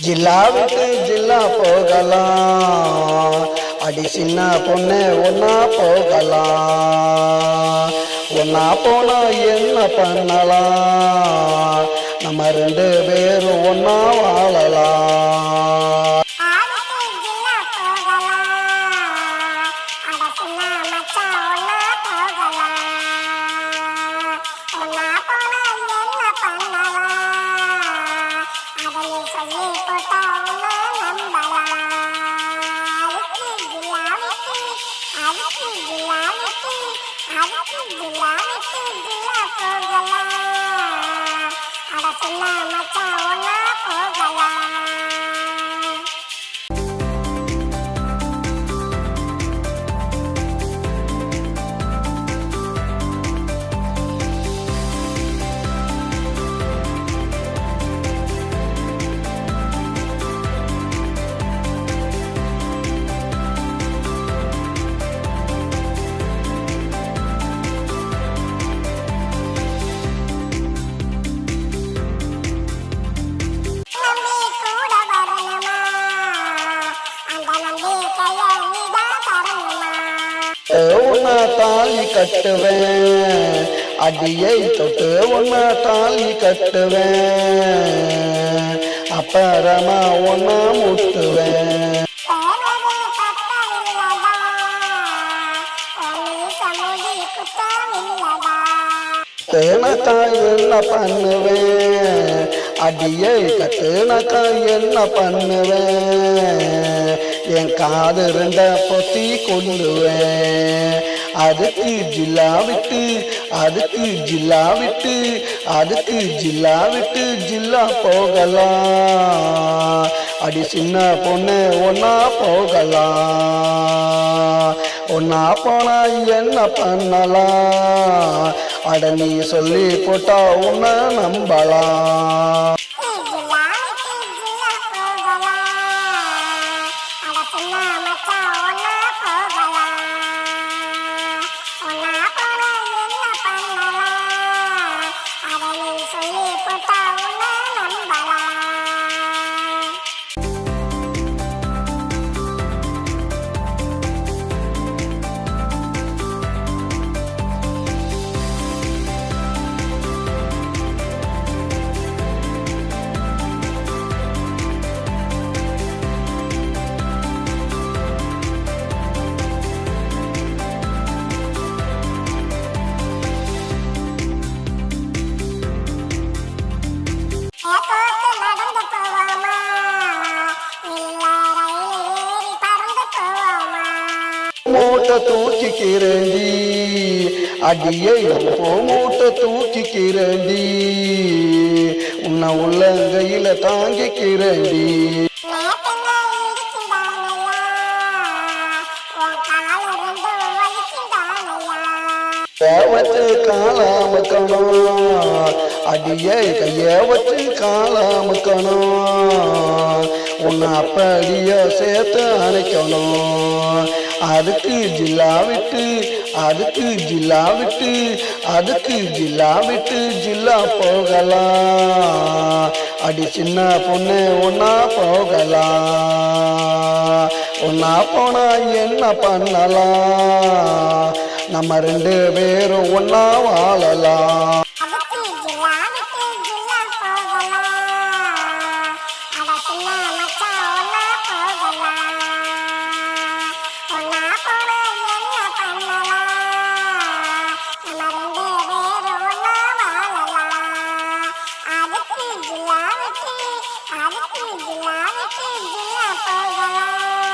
ஜில்லா விட்டு ஜில்லா போகலாம், அடி சின்ன பொண்ணு ஒன்னா போகலாம். ஒன்னா போனா என்ன பண்ணலாம், நம்ம ரெண்டு பேரும் ஒன்னா வாழலாம். உன்ன தாலி கட்டுவேன், அடியை தொட்டு உன்ன தாலி கட்டுவேன், அப்புறமா ஒன்ன முட்டுவேன். தேனக்கா என்ன பண்ணுவேன், அடியை கட்டுனக்கா என்ன பண்ணுவேன், என் காது ரெண்ட பொத்தி கொள்ளுவேன். அதுக்கு ஜில்லா விட்டு, அதுக்கு ஜில்லா விட்டு, அதுக்கு ஜில்லா விட்டு ஜில்லா போகலாம், அடி சின்ன பொண்ணு ஒன்னா போகலாம். ஒன்னா போனா என்ன பண்ணலாம், அட நீ சொல்லி போட்டா உன்னை நம்பலாம். மூட்டை தூக்கிக்கிறேண்டி, அடியை மூட்டை தூக்கிக்கிறேண்டி, உன்னை உள்ளங்கையில தாங்கிக்கிறேண்டி. வச்சு காலாமுக்கணும், அடியை கைய வச்சு காலாமுக்கணும், உன்னை அப்படிய சேர்த்து அணைக்கணும். அதுக்கு ஜில்லா விட்டு, அதுக்கு ஜில்லா விட்டு, அதுக்கு ஜில்லா விட்டு ஜில்லா போகலாம், அடி சின்ன பொண்ணு ஒன்னா போகலாம். ஒன்னா போனா என்ன பண்ணலாம், நம்ம ரெண்டு பேரும் ஒன்னா வாழலாம். அதுக்கு ஜில்லா விட்டு, அதுக்கு ஜில்லா விட்டு ஜில்லா போகலாம்.